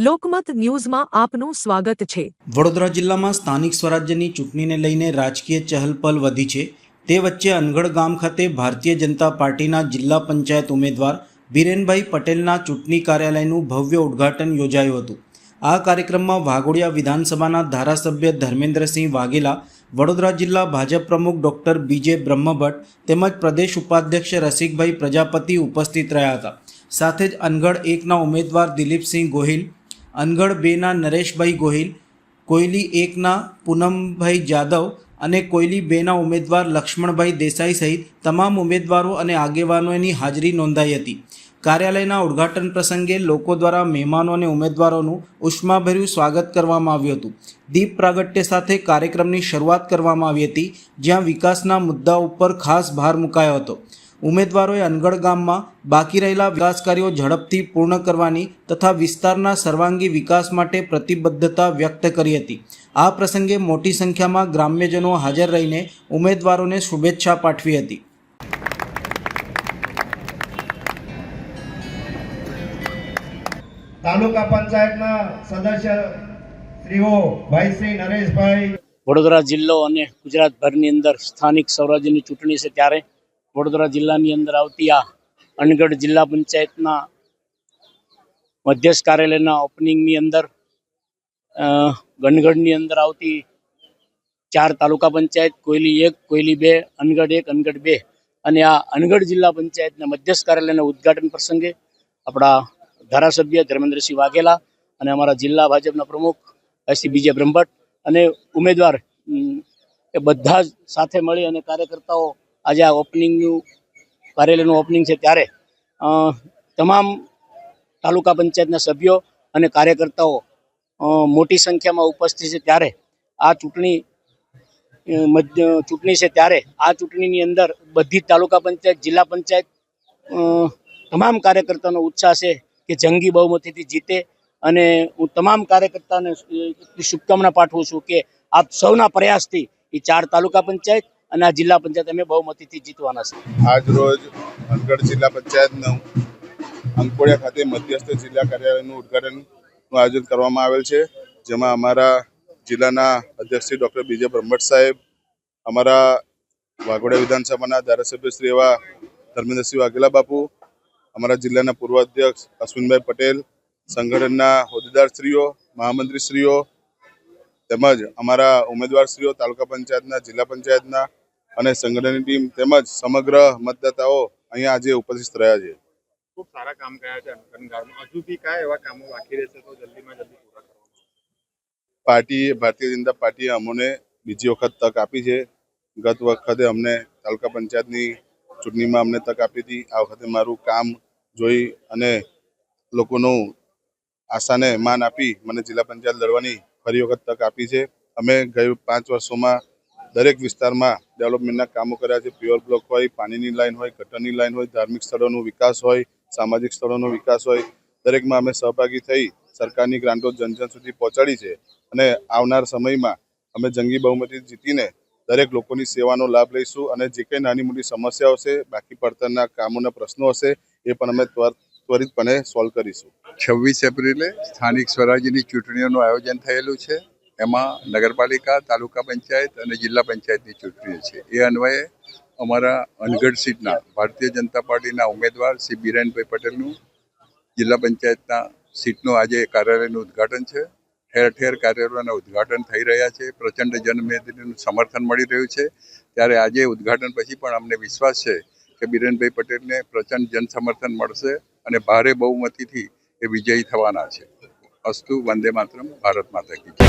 લોકમત ન્યૂઝમાં આપનું સ્વાગત છે। વડોદરા જિલ્લામાં સ્થાનિક સ્વરાજ્યની ચૂંટણીને લઈને રાજકીય ચહલપહલ વધી છે। તે વચ્ચે અનગઢ ગામ ખાતે ભારતીય જનતા પાર્ટીના જિલ્લા પંચાયત ઉમેદવાર બીરેનભાઈ પટેલના ચૂંટણી કાર્યાલયનું ભવ્ય ઉદ્ઘાટન યોજાયું હતું। આ કાર્યક્રમમાં વાઘોડિયા વિધાનસભાના ધારાસભ્ય ધર્મેન્દ્રસિંહ વાઘેલા, વડોદરા જિલ્લા ભાજપ પ્રમુખ ડોક્ટર બીજે બ્રહ્મભટ્ટ તેમજ પ્રદેશ ઉપાધ્યક્ષ રસિકભાઈ પ્રજાપતિ ઉપસ્થિત રહ્યા હતા। સાથે જ અનગઢ 1ના ઉમેદવાર દિલીપસિંહ ગોહિલ, અનગઢ 2ના નરેશભાઈ ગોહિલ, કોયલી 1ના પૂનમભાઈ જાદવ અને કોયલી 2ના ઉમેદવાર લક્ષ્મણભાઈ દેસાઈ સહિત તમામ ઉમેદવારો અને આગેવાનોની હાજરી નોંધાઈ હતી। કાર્યાલયના ઉદ્ઘાટન પ્રસંગે લોકો દ્વારા મહેમાનો અને ઉમેદવારોનું ઉષ્માભર્યું સ્વાગત કરવામાં આવ્યું હતું। દીપ પ્રાગટ્ય સાથે કાર્યક્રમની શરૂઆત કરવામાં આવી હતી, જ્યાં વિકાસના મુદ્દા ઉપર ખાસ ભાર મુકાયો હતો। ઉમેદવારોએ અનગઢ ગામમાં બાકી રહેલા વિકાસ કાર્યો ઝડપથી પૂર્ણ કરવાની તથા વિસ્તારના સર્વાંગી વિકાસ માટે પ્રતિબદ્ધતા વ્યક્ત કરી હતી। આ પ્રસંગે મોટી સંખ્યામાં ગ્રામ્યજનો હાજર રહીને ઉમેદવારોને શુભેચ્છા પાઠવી હતી। તાલુકા પંચાયતના સદસ્ય શ્રીઓ ભાઈ શ્રી નરેશભાઈ। વડોદરા જિલ્લો અને ગુજરાતભરની અંદર સ્થાનિક સ્વરાજ્યની ચૂંટણી છે, ત્યારે વડોદરા જિલ્લાની અંદર આવતી આ અનગઢ જિલ્લા પંચાયતના મધ્યસ્થ કાર્યાલયના ઓપનિંગની અંદર ગનગઢની અંદર આવતી 4 તાલુકા પંચાયત, કોયલી 1, કોયલી 2, અનગઢ 1, અનગઢ 2 અને આ અનગઢ જિલ્લા પંચાયતના મધ્યસ્થ કાર્યાલયના ઉદ્ઘાટન પ્રસંગે આપણા ધારાસભ્ય ધર્મેન્દ્રસિંહ વાઘેલા અને અમારા જિલ્લા ભાજપના પ્રમુખ શ્રી બીજે બ્રહ્મભટ્ટ અને ઉમેદવાર એ બધા જ સાથે મળી અને કાર્યકર્તાઓ આજે આ ઓપનિંગનું કાર્યાલયનું ઓપનિંગ છે, ત્યારે તમામ તાલુકા પંચાયતના સભ્યો અને કાર્યકર્તાઓ મોટી સંખ્યામાં ઉપસ્થિત છે। ત્યારે આ ચૂંટણી છે, ત્યારે આ ચૂંટણીની અંદર બધી જ તાલુકા પંચાયત, જિલ્લા પંચાયત તમામ કાર્યકર્તાનો ઉત્સાહ છે કે જંગી બહુમતીથી જીતે અને હું તમામ કાર્યકર્તાને શુભકામના પાઠવું છું કે આપ સૌના પ્રયાસથી એ 4 તાલુકા પંચાયત અને આ જિલ્લા પંચાયત અમે બહુમતીથી જીતવાના છે। આજ રોજ અનગઢ જિલ્લા પંચાયતનું અંકોડિયા ખાતે મધ્યસ્થ જિલ્લા કાર્યાલયનું ઉદ્ઘાટનનું આયોજન કરવામાં આવેલ છે, જેમાં અમારા જિલ્લાના અધ્યક્ષ શ્રી ડૉક્ટર બીજે બ્રહ્મભટ્ટ સાહેબ, અમારા વાઘોડિયા વિધાનસભાના ધારાસભ્ય શ્રી એવા ધર્મેન્દ્રસિંહ વાઘેલા બાપુ, અમારા જિલ્લાના પૂર્વ અધ્યક્ષ અશ્વિનભાઈ પટેલ, સંગઠનના હોદ્દેદારશ્રીઓ, મહામંત્રીશ્રીઓ તેમજ અમારા ઉમેદવારશ્રીઓ, તાલુકા પંચાયતના, જિલ્લા પંચાયતના અને સંગઠનની ટીમ તેમજ સમગ્ર મતદાતાઓ અહીંયા આજે ઉપસ્થિત રહ્યા છે। ખૂબ સારા કામ કર્યા છે અનગઢમાં। હજુ બી કયા એવા કામો બાકી રહેશે તો જલ્દીમાં જલ્દી પૂરા કરવા? ભારતીય જનતા પાર્ટીએ અમને બીજી વખત તક આપી છે। ગત વખતે અમને તાલુકા પંચાયતની ચૂંટણીમાં અમને તક આપી હતી। આ વખતે મારું કામ જોઈ અને લોકોનું આશાને માન આપી મને જિલ્લા પંચાયત લડવાની ફરી વખત તક આપી છે। અમે ગયું 5 વર્ષોમાં દરેક વિસ્તારમાં ડેવલપમેન્ટના કામો કર્યા છે। પ્યોર બ્લોક હોય, પાણીની લાઈન હોય, ગટરની લાઈન હોય, ધાર્મિક સ્થળોનો વિકાસ હોય, સામાજિક સ્થળોનો વિકાસ હોય, દરેકમાં અમે સહભાગી થઈ સરકારની ગ્રાન્ટો જન સુધી પહોંચાડી છે અને આવનાર સમયમાં અમે જંગી બહુમતી જીતીને દરેક લોકોની સેવાનો લાભ લઈશું અને જે કંઈ નાની મોટી સમસ્યાઓ છે, બાકી પડતરના કામોના પ્રશ્નો હશે, એ પણ અમે ત્વરિતપણે સોલ્વ કરીશું। 26 એપ્રિલે સ્થાનિક સ્વરાજ્યની ચૂંટણીઓનું આયોજન થયેલું છે। એમાં નગરપાલિકા, તાલુકા પંચાયત અને જિલ્લા પંચાયતની ચૂંટણીઓ છે। એ અન્વયે અમારા અનગઢ સીટના ભારતીય જનતા પાર્ટીના ઉમેદવાર શ્રી બીરેનભાઈ પટેલનું જિલ્લા પંચાયતના સીટનું આજે કાર્યાલયનું ઉદ્ઘાટન છે। ઠેર ઠેર કાર્યાલયોના ઉદ્ઘાટન થઈ રહ્યા છે। પ્રચંડ જનમેદનીનું સમર્થન મળી રહ્યું છે। ત્યારે આજે ઉદ્ઘાટન પછી પણ અમને વિશ્વાસ છે કે બીરેનભાઈ પટેલને પ્રચંડ જન સમર્થન મળશે અને ભારે બહુમતીથી એ વિજયી થવાના છે। અસ્તુ, વંદે માતરમ, ભારત માતા કી જય।